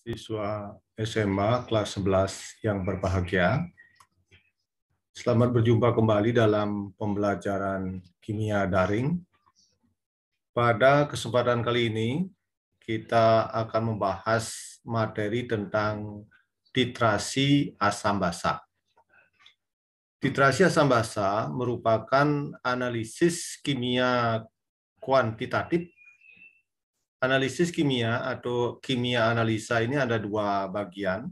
Siswa SMA kelas 11 yang berbahagia. Selamat berjumpa kembali dalam pembelajaran kimia daring. Pada kesempatan kali ini, kita akan membahas materi tentang titrasi asam basa. Titrasi asam basa merupakan analisis kimia kuantitatif. Analisis kimia atau kimia analisa ini ada dua bagian.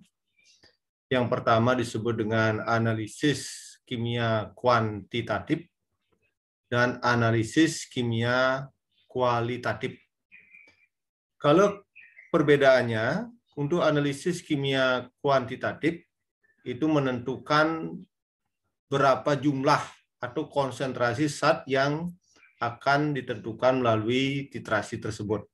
Yang pertama disebut dengan analisis kimia kuantitatif dan analisis kimia kualitatif. Kalau perbedaannya, untuk analisis kimia kuantitatif itu menentukan berapa jumlah atau konsentrasi zat yang akan ditentukan melalui titrasi tersebut.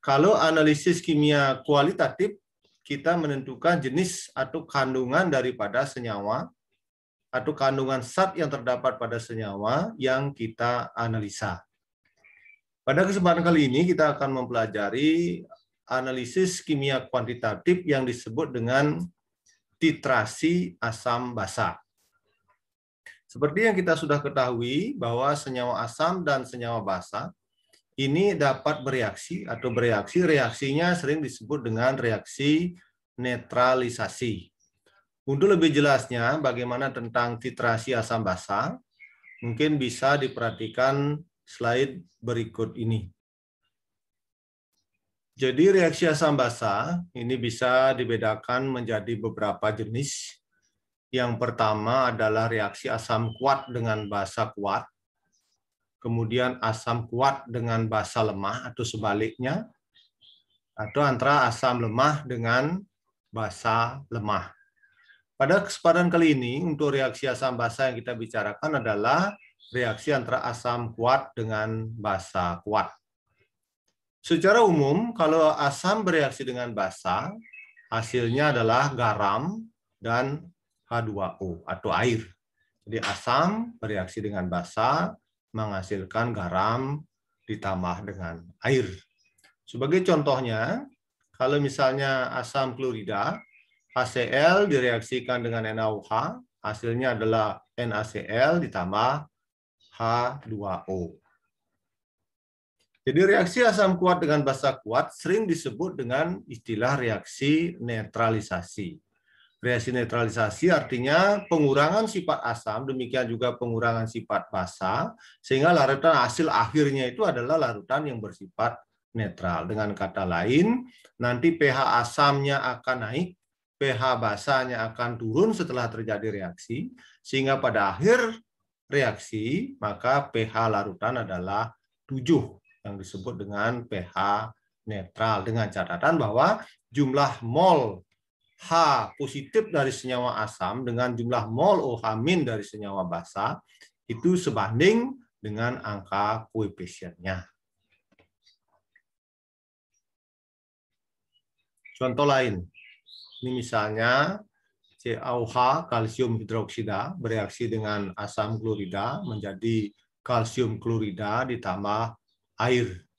Kalau analisis kimia kualitatif, kita menentukan jenis atau kandungan daripada senyawa atau kandungan zat yang terdapat pada senyawa yang kita analisa. Pada kesempatan kali ini kita akan mempelajari analisis kimia kuantitatif yang disebut dengan titrasi asam basa. Seperti yang kita sudah ketahui bahwa senyawa asam dan senyawa basa ini dapat bereaksi atau reaksinya sering disebut dengan reaksi netralisasi. Untuk lebih jelasnya bagaimana tentang titrasi asam basa, mungkin bisa diperhatikan slide berikut ini. Jadi reaksi asam basa ini bisa dibedakan menjadi beberapa jenis. Yang pertama adalah reaksi asam kuat dengan basa kuat. Kemudian asam kuat dengan basa lemah atau sebaliknya, atau antara asam lemah dengan basa lemah. Pada kesempatan kali ini, untuk reaksi asam basa yang kita bicarakan adalah reaksi antara asam kuat dengan basa kuat. Secara umum, kalau asam bereaksi dengan basa, hasilnya adalah garam dan H2O atau air. Jadi asam bereaksi dengan basa, menghasilkan garam ditambah dengan air. Sebagai contohnya, kalau misalnya asam klorida, HCl direaksikan dengan NaOH, hasilnya adalah NaCl ditambah H2O. Jadi reaksi asam kuat dengan basa kuat sering disebut dengan istilah reaksi netralisasi. Reaksi netralisasi artinya pengurangan sifat asam, demikian juga pengurangan sifat basa, sehingga larutan hasil akhirnya itu adalah larutan yang bersifat netral. Dengan kata lain, nanti pH asamnya akan naik, pH basanya akan turun setelah terjadi reaksi, sehingga pada akhir reaksi, maka pH larutan adalah 7, yang disebut dengan pH netral, dengan catatan bahwa jumlah mol H positif dari senyawa asam dengan jumlah mol OH- dari senyawa basa itu sebanding dengan angka koefisiennya. Contoh lain, ini misalnya CaOH kalsium hidroksida bereaksi dengan asam klorida menjadi kalsium klorida ditambah air.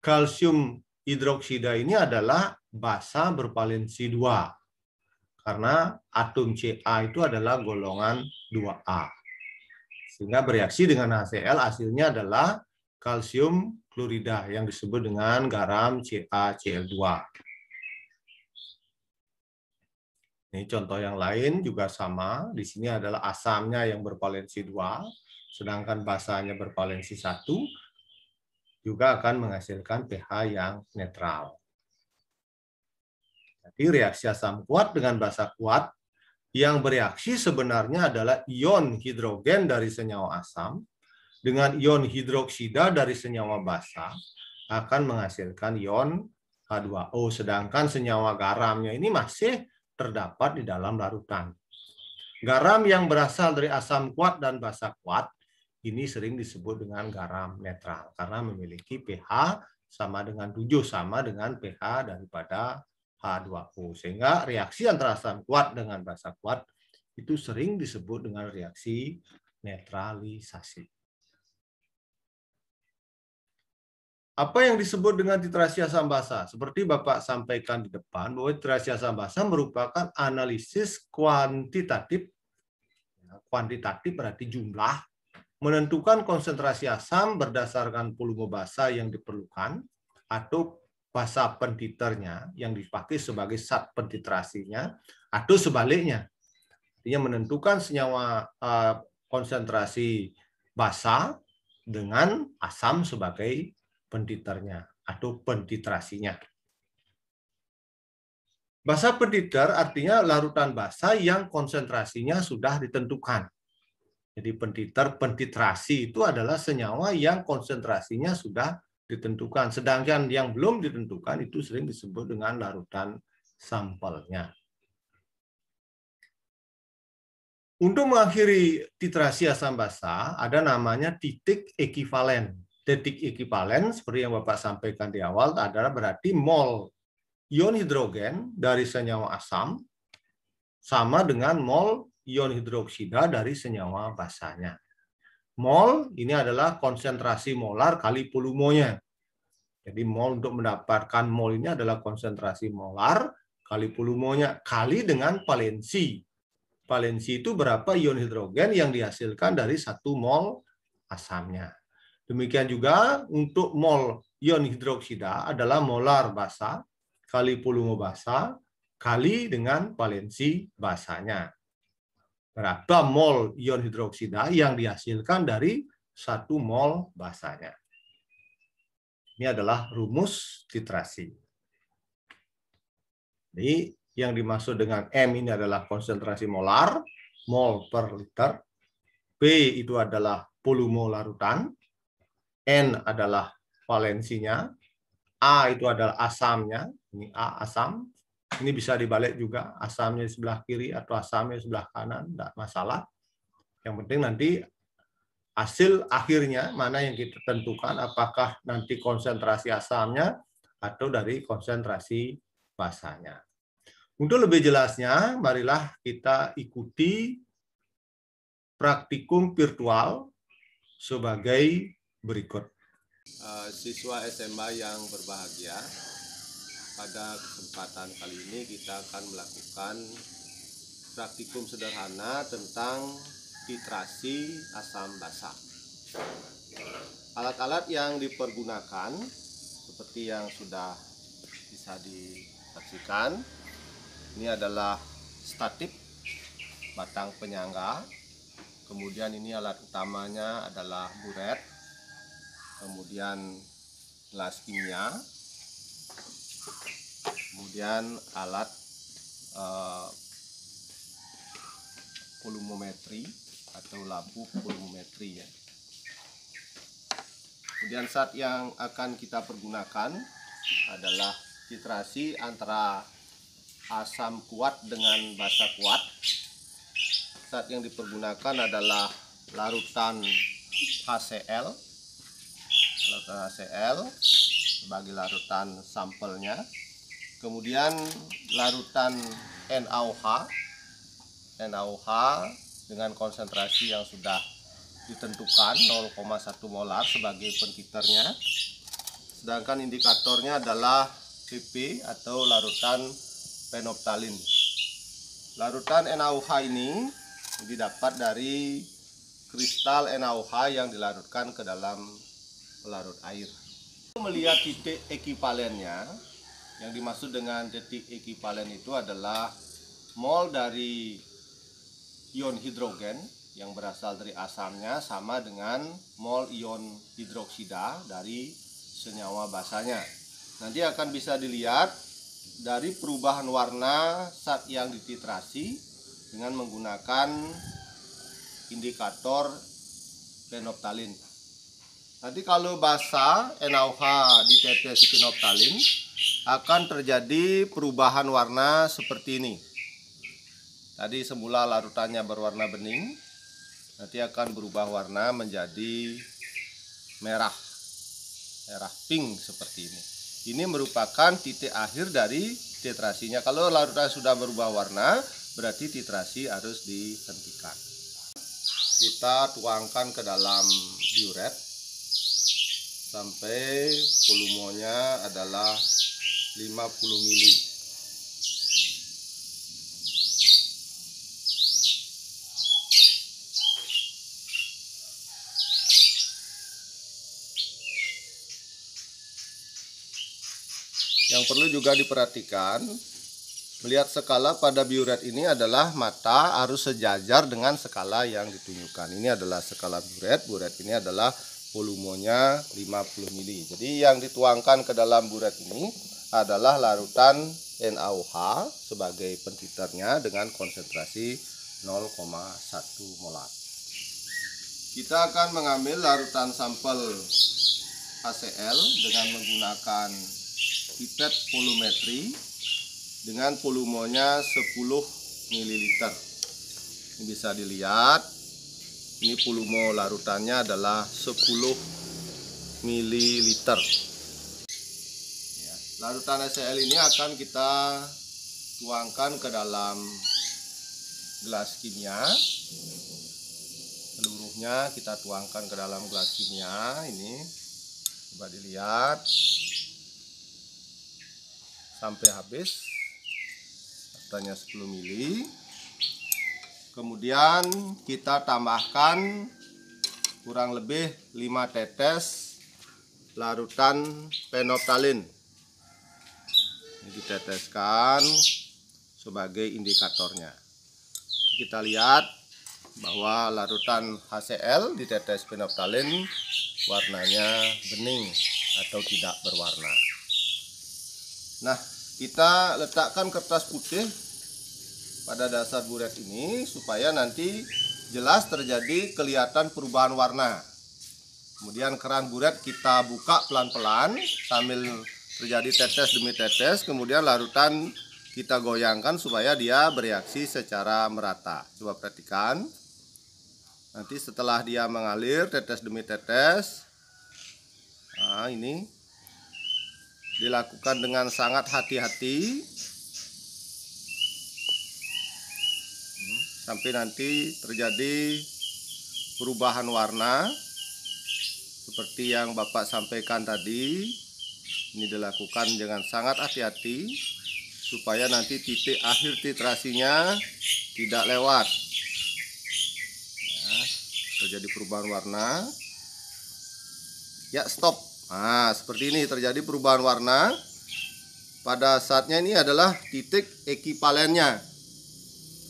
Kalsium hidroksida ini adalah basa bervalensi 2 karena atom Ca itu adalah golongan 2A. Sehingga bereaksi dengan HCl hasilnya adalah kalsium klorida yang disebut dengan garam CaCl2. Ini contoh yang lain juga sama. Di sini adalah asamnya yang bervalensi 2, sedangkan basanya bervalensi 1, juga akan menghasilkan pH yang netral. Jadi reaksi asam kuat dengan basa kuat yang bereaksi sebenarnya adalah ion hidrogen dari senyawa asam dengan ion hidroksida dari senyawa basa akan menghasilkan ion H2O, sedangkan senyawa garamnya ini masih terdapat di dalam larutan. Garam yang berasal dari asam kuat dan basa kuat ini sering disebut dengan garam netral karena memiliki pH sama dengan 7, sama dengan pH daripada H2O. Sehingga reaksi antara asam kuat dengan basa kuat itu sering disebut dengan reaksi netralisasi. Apa yang disebut dengan titrasi asam basa? Seperti Bapak sampaikan di depan, bahwa titrasi asam basa merupakan analisis kuantitatif. Kuantitatif berarti jumlah, menentukan konsentrasi asam berdasarkan volume basa yang diperlukan, atau basa pentiternya yang dipakai sebagai zat pentitrasinya, atau sebaliknya. Artinya menentukan senyawa konsentrasi basa dengan asam sebagai pentiternya atau pentitrasinya. Basa pentiter artinya larutan basa yang konsentrasinya sudah ditentukan. Jadi pentiter, pentitrasi itu adalah senyawa yang konsentrasinya sudah ditentukan. Sedangkan yang belum ditentukan itu sering disebut dengan larutan sampelnya. Untuk mengakhiri titrasi asam basa, ada namanya titik ekivalen. Titik ekivalen, seperti yang Bapak sampaikan di awal, adalah berarti mol ion hidrogen dari senyawa asam sama dengan mol ion hidroksida dari senyawa basanya. Mol ini adalah konsentrasi molar kali volumenya. Jadi mol untuk mendapatkan mol ini adalah konsentrasi molar kali volumenya kali dengan valensi. Valensi itu berapa ion hidrogen yang dihasilkan dari 1 mol asamnya. Demikian juga untuk mol ion hidroksida adalah molar basa kali volume basa kali dengan valensi basanya. Berapa mol ion hidroksida yang dihasilkan dari 1 mol basanya. Ini adalah rumus titrasi. Jadi yang dimaksud dengan M ini adalah konsentrasi molar, mol per liter. P itu adalah volume larutan. N adalah valensinya. A itu adalah asamnya. Ini A asam. Ini bisa dibalik juga. Asamnya di sebelah kiri atau asamnya di sebelah kanan. Tidak masalah. Yang penting nanti hasil akhirnya mana yang kita tentukan. Apakah nanti konsentrasi asamnya atau dari konsentrasi basanya. Untuk lebih jelasnya, marilah kita ikuti praktikum virtual sebagai berikut. Siswa SMA yang berbahagia, pada kesempatan kali ini kita akan melakukan praktikum sederhana tentang titrasi asam basa. Alat-alat yang dipergunakan seperti yang sudah bisa disaksikan. Ini adalah statif batang penyangga. Kemudian ini alat utamanya adalah buret. Kemudian gelas kimia. Kemudian alat volumemetri atau lampu volumemetri ya. Kemudian zat yang akan kita pergunakan adalah titrasi antara asam kuat dengan basa kuat. Zat yang dipergunakan adalah larutan HCl. Larutan HCl sebagai larutan sampelnya. Kemudian larutan NaOH. NaOH dengan konsentrasi yang sudah ditentukan 0,1 molar sebagai pentiternya. Sedangkan indikatornya adalah PP atau larutan penoptalin. Larutan NaOH ini didapat dari kristal NaOH yang dilarutkan ke dalam pelarut air. Melihat titik ekivalennya, yang dimaksud dengan titik ekivalen itu adalah mol dari ion hidrogen yang berasal dari asamnya sama dengan mol ion hidroksida dari senyawa basanya. Nanti akan bisa dilihat dari perubahan warna zat yang dititrasi dengan menggunakan indikator penoptalin. Nanti kalau basa NaOH ditetes penoptalin akan terjadi perubahan warna seperti ini. Tadi semula larutannya berwarna bening, nanti akan berubah warna menjadi merah pink seperti ini. Ini merupakan titik akhir dari titrasinya. Kalau larutan sudah berubah warna, berarti titrasi harus dihentikan. Kita tuangkan ke dalam buret sampai volumenya adalah 50 mili. Yang perlu juga diperhatikan, melihat skala pada biuret ini adalah mata harus sejajar dengan skala yang ditunjukkan. Ini adalah skala biuret. Biuret ini adalah volumenya 50 mili. Jadi yang dituangkan ke dalam biuret ini adalah larutan NaOH sebagai pentiternya dengan konsentrasi 0,1 molar. Kita akan mengambil larutan sampel HCl dengan menggunakan pipet volumetri dengan volumenya 10 ml. Ini bisa dilihat, ini volume larutannya adalah 10 ml. Larutan HCl ini akan kita tuangkan ke dalam gelas kimia. Seluruhnya kita tuangkan ke dalam gelas kimia. Ini coba dilihat sampai habis, larutannya 10 mili. Kemudian kita tambahkan kurang lebih 5 tetes larutan penoptalin. Ini diteteskan sebagai indikatornya. Kita lihat bahwa larutan HCl ditetes penoptalin warnanya bening atau tidak berwarna. Nah, kita letakkan kertas putih pada dasar buret ini supaya nanti jelas terjadi kelihatan perubahan warna. Kemudian keran buret kita buka pelan-pelan sambil terjadi tetes demi tetes. Kemudian larutan kita goyangkan supaya dia bereaksi secara merata. Coba perhatikan. Nanti setelah dia mengalir tetes demi tetes, nah ini dilakukan dengan sangat hati-hati sampai nanti terjadi perubahan warna seperti yang Bapak sampaikan tadi. Ini dilakukan dengan sangat hati-hati supaya nanti titik akhir titrasinya tidak lewat. Ya, terjadi perubahan warna. Ya, stop. Nah, seperti ini terjadi perubahan warna. Pada saatnya ini adalah titik ekivalennya.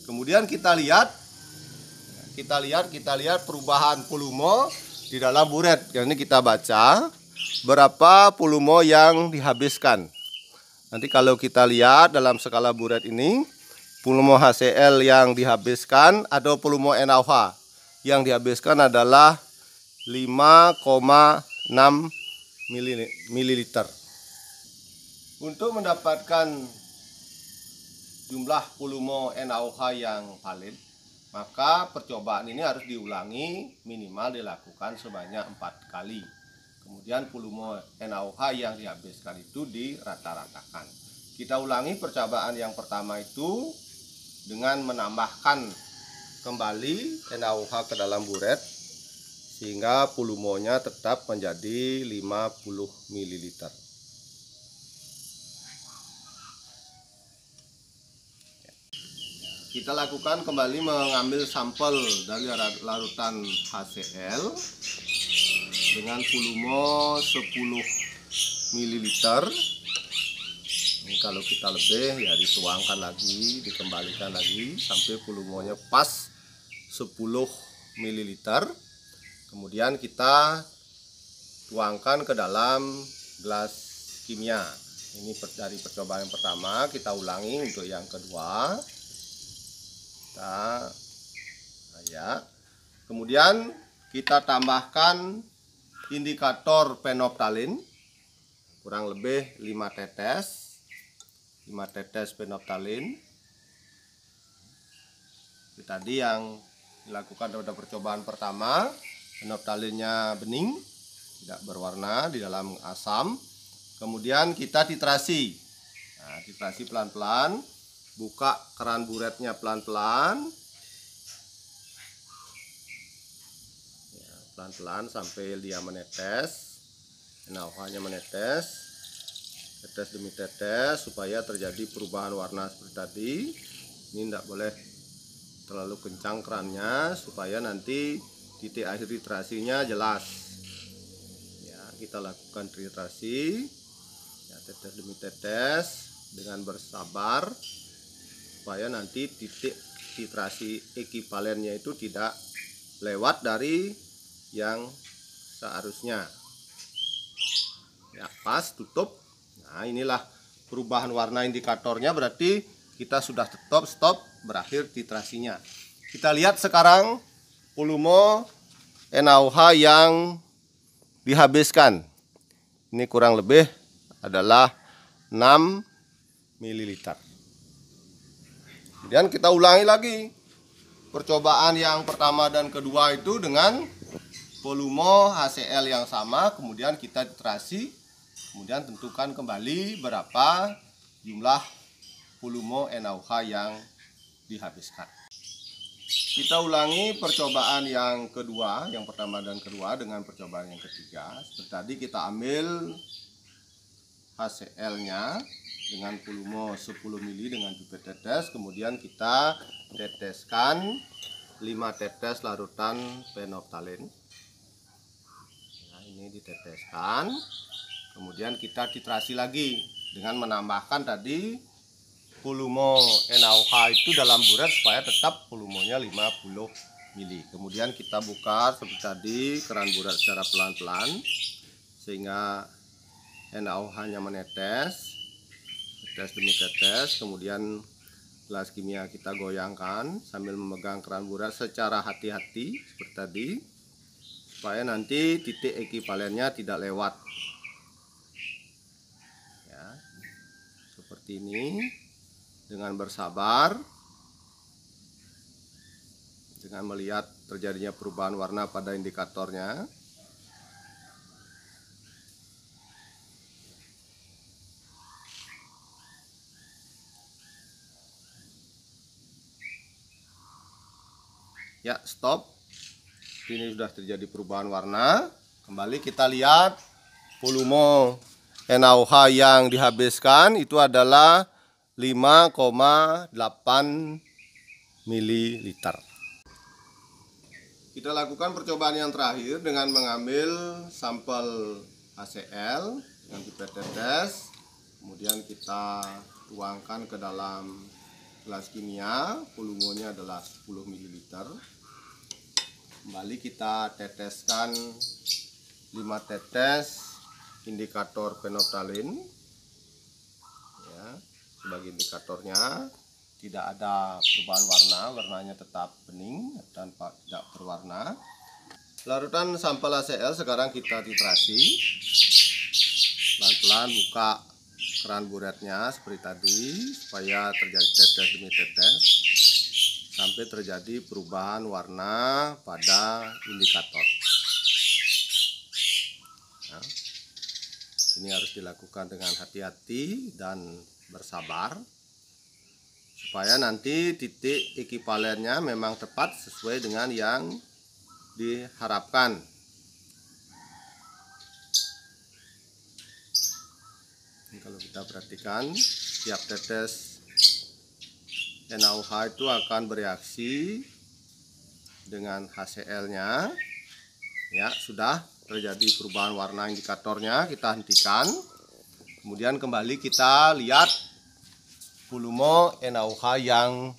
Kemudian kita lihat perubahan volume di dalam buret. Ini kita baca berapa volume yang dihabiskan. Nanti kalau kita lihat dalam skala buret ini, volume HCl yang dihabiskan atau volume NaOH yang dihabiskan adalah 5,6 mililiter. Untuk mendapatkan jumlah volume NaOH yang valid, maka percobaan ini harus diulangi, minimal dilakukan sebanyak 4 kali. Kemudian volume NaOH yang dihabiskan itu dirata-ratakan. Kita ulangi percobaan yang pertama itu dengan menambahkan kembali NaOH ke dalam buret sehingga volumenya tetap menjadi 50 ml. Kita lakukan kembali mengambil sampel dari larutan HCl dengan volume 10 ml. Ini kalau kita lebih ya dituangkan lagi, dikembalikan lagi sampai volumenya pas 10 ml. Kemudian kita tuangkan ke dalam gelas kimia. Ini dari percobaan yang pertama, kita ulangi untuk yang kedua. Kemudian kita tambahkan indikator penoptalin kurang lebih 5 tetes penoptalin. Tadi yang dilakukan pada percobaan pertama, penoptalinnya bening, tidak berwarna di dalam asam. Kemudian kita titrasi. Nah, titrasi pelan-pelan, buka keran buretnya pelan-pelan. Ya, pelan-pelan sampai dia menetes. NaOH-nya menetes, tetes demi tetes, supaya terjadi perubahan warna seperti tadi. Ini tidak boleh terlalu kencang kerannya, supaya nanti titik akhir titrasinya jelas. Ya, kita lakukan titrasi, ya, tetes demi tetes dengan bersabar, supaya nanti titik titrasi ekivalennya itu tidak lewat dari yang seharusnya. Ya, pas, tutup. Nah, inilah perubahan warna indikatornya, berarti kita sudah stop, berakhir titrasinya. Kita lihat sekarang volume NaOH yang dihabiskan. Ini kurang lebih adalah 6 ml. Kemudian kita ulangi lagi percobaan yang pertama dan kedua itu dengan volume HCl yang sama, kemudian kita titrasi, kemudian tentukan kembali berapa jumlah volume NaOH yang dihabiskan. Kita ulangi percobaan yang kedua, yang pertama dan kedua dengan percobaan yang ketiga. Seperti tadi kita ambil HCl-nya dengan volume 10 ml dengan pipet tetes, kemudian kita teteskan 5 tetes larutan phenolphthalein. Nah, ini diteteskan, kemudian kita titrasi lagi dengan menambahkan tadi volume NaOH itu dalam buret supaya tetap volumenya 50 ml. Kemudian kita buka seperti tadi keran buret secara pelan-pelan sehingga NaOH-nya menetes, tetes demi tetes. Kemudian gelas kimia kita goyangkan sambil memegang keran buret secara hati-hati seperti tadi, supaya nanti titik ekivalennya tidak lewat. Ya, seperti ini, dengan bersabar, dengan melihat terjadinya perubahan warna pada indikatornya. Ya, stop. Ini sudah terjadi perubahan warna. Kembali kita lihat volume NaOH yang dihabiskan itu adalah 5,8 ml. Kita lakukan percobaan yang terakhir dengan mengambil sampel HCl dengan pipet tetes. Kemudian kita tuangkan ke dalam gelas kimia, volumenya adalah 10 ml. Kembali kita teteskan 5 tetes indikator phenolphthalein, ya, sebagai indikatornya. Tidak ada perubahan warna, warnanya tetap bening tanpa tidak berwarna. Larutan sampel HCl sekarang kita titrasi, pelan-pelan buka keran buretnya seperti tadi supaya terjadi tetes demi tetes sampai terjadi perubahan warna pada indikator. Nah, ini harus dilakukan dengan hati-hati dan bersabar supaya nanti titik ekivalennya memang tepat sesuai dengan yang diharapkan. Ini kalau kita perhatikan, setiap tetes NaOH itu akan bereaksi dengan HCl-nya. Ya, sudah terjadi perubahan warna indikatornya, kita hentikan. Kemudian kembali kita lihat volume NaOH yang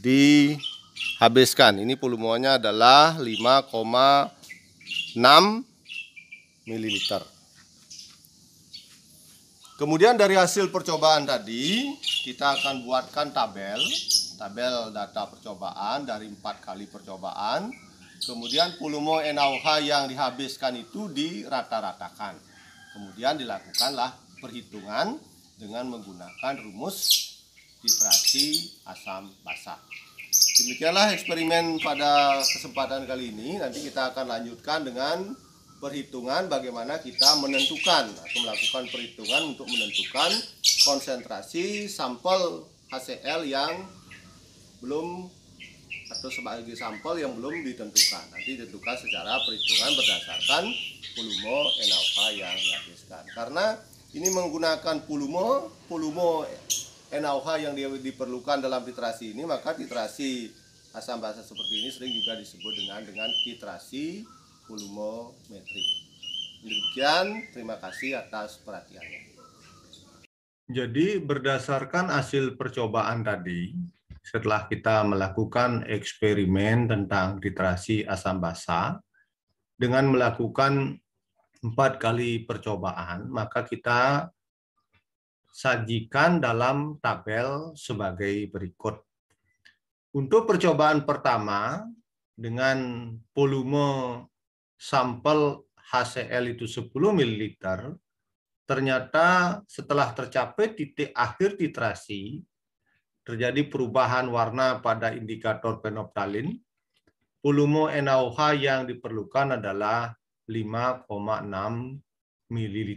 dihabiskan. Ini volumenya adalah 5,6 ml. Kemudian dari hasil percobaan tadi, kita akan buatkan tabel data percobaan dari 4 kali percobaan. Kemudian volume NaOH yang dihabiskan itu dirata-ratakan. Kemudian dilakukanlah perhitungan dengan menggunakan rumus titrasi asam basa. Demikianlah eksperimen pada kesempatan kali ini. Nanti kita akan lanjutkan dengan perhitungan bagaimana kita menentukan atau melakukan perhitungan untuk menentukan konsentrasi sampel HCl yang belum atau sebagai sampel yang belum ditentukan. Nanti ditentukan secara perhitungan berdasarkan volume NaOH yang dihabiskan. Karena ini menggunakan volume NaOH yang diperlukan dalam titrasi ini, maka titrasi asam basa seperti ini sering juga disebut dengan titrasi volumemetrik. Demikian, terima kasih atas perhatiannya. Jadi berdasarkan hasil percobaan tadi, setelah kita melakukan eksperimen tentang titrasi asam basa, dengan melakukan 4 kali percobaan, maka kita sajikan dalam tabel sebagai berikut. Untuk percobaan pertama, dengan volume sampel HCl itu 10 ml, ternyata setelah tercapai titik akhir titrasi, terjadi perubahan warna pada indikator fenolftalin. Volume NaOH yang diperlukan adalah 5,6 ml.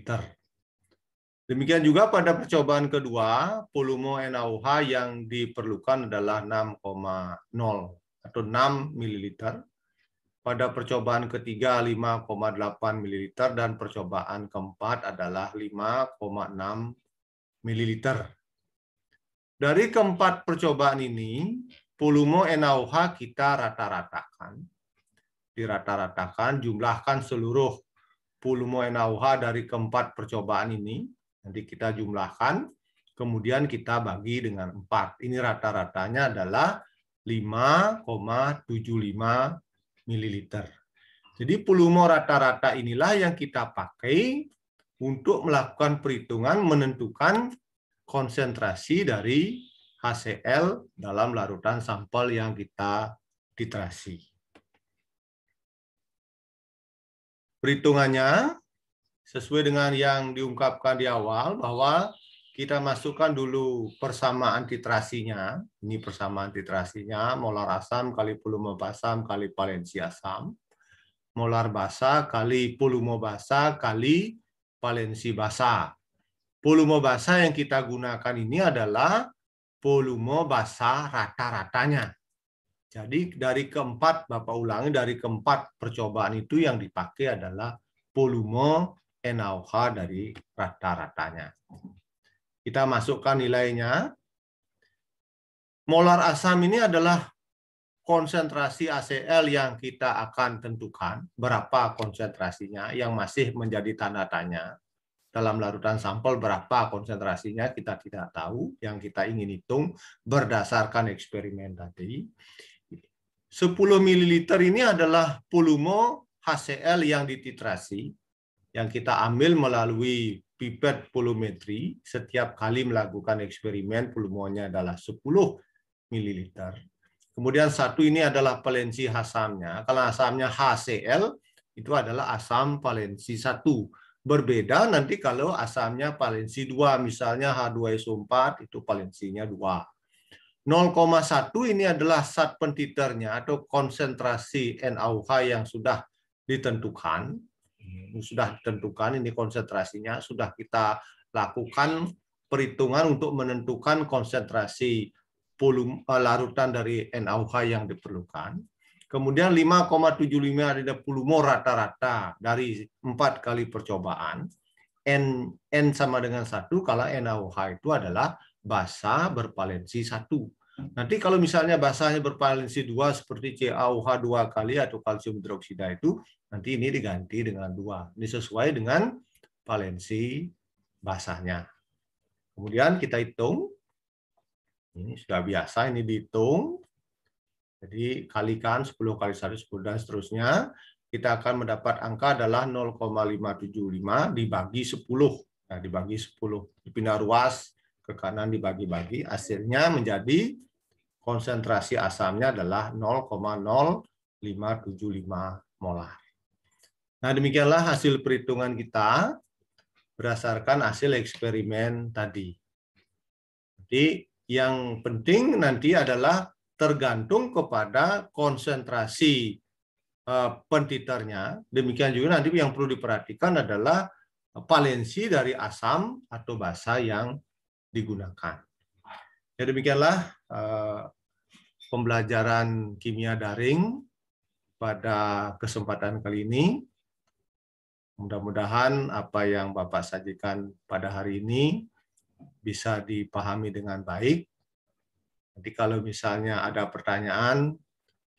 Demikian juga pada percobaan kedua, volume NaOH yang diperlukan adalah 6,0 atau 6 ml. Pada percobaan ketiga 5,8 ml dan percobaan keempat adalah 5,6 ml. Dari keempat percobaan ini, volume NaOH kita rata-ratakan. Dirata-ratakan, jumlahkan seluruh volume NaOH dari keempat percobaan ini. Nanti kita jumlahkan, kemudian kita bagi dengan 4. Ini rata-ratanya adalah 5,75 ml. Jadi volume rata-rata inilah yang kita pakai untuk melakukan perhitungan menentukan konsentrasi dari HCl dalam larutan sampel yang kita titrasi. Perhitungannya sesuai dengan yang diungkapkan di awal, bahwa kita masukkan dulu persamaan titrasinya. Ini persamaan titrasinya, molar asam kali volume basam kali valensi asam. Molar basa kali volume basa kali valensi basa. Volume basa yang kita gunakan ini adalah volume basa rata-ratanya. Jadi dari keempat, Bapak ulangi, dari keempat percobaan itu yang dipakai adalah volume NaOH dari rata-ratanya. Kita masukkan nilainya. Molar asam ini adalah konsentrasi HCl yang kita akan tentukan, berapa konsentrasinya, yang masih menjadi tanda tanya. Dalam larutan sampel berapa konsentrasinya kita tidak tahu, yang kita ingin hitung berdasarkan eksperimen tadi. 10 ml ini adalah volume HCl yang dititrasi, yang kita ambil melalui pipet volumetri. Setiap kali melakukan eksperimen volumenya adalah 10 ml. Kemudian satu ini adalah valensi asamnya. Kalau asamnya HCl, itu adalah asam valensi 1. Berbeda nanti kalau asamnya valensi 2, misalnya H2SO4 itu valensinya 2. 0,1 ini adalah zat pentiternya atau konsentrasi NaOH yang sudah ditentukan. Ini konsentrasinya, sudah kita lakukan perhitungan untuk menentukan konsentrasi volume larutan dari NaOH yang diperlukan. Kemudian 5,75 adalah volume rata-rata dari 4 kali percobaan. N sama dengan 1 kalau NaOH itu adalah basa bervalensi 1. Nanti kalau misalnya basanya bervalensi 2 seperti CaOH 2 kali atau kalsium hidroksida itu, nanti ini diganti dengan 2. Ini sesuai dengan valensi basanya. Kemudian kita hitung. Ini sudah biasa, ini dihitung. Jadi kalikan 10 kali 1, 10 dan seterusnya. Kita akan mendapat angka adalah 0,575 dibagi 10. Nah, dibagi 10. Dipindah ruas ke kanan dibagi-bagi. Hasilnya menjadi konsentrasi asamnya adalah 0,0575 molar. Nah, demikianlah hasil perhitungan kita berdasarkan hasil eksperimen tadi. Jadi yang penting nanti adalah tergantung kepada konsentrasi pentiternya. Demikian juga nanti yang perlu diperhatikan adalah valensi dari asam atau basa yang digunakan. Ya, demikianlah pembelajaran kimia daring pada kesempatan kali ini. Mudah-mudahan apa yang Bapak sajikan pada hari ini bisa dipahami dengan baik. Nanti kalau misalnya ada pertanyaan,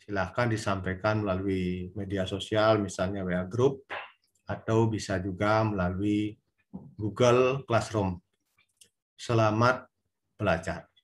silahkan disampaikan melalui media sosial, misalnya WA Group, atau bisa juga melalui Google Classroom. Selamat belajar.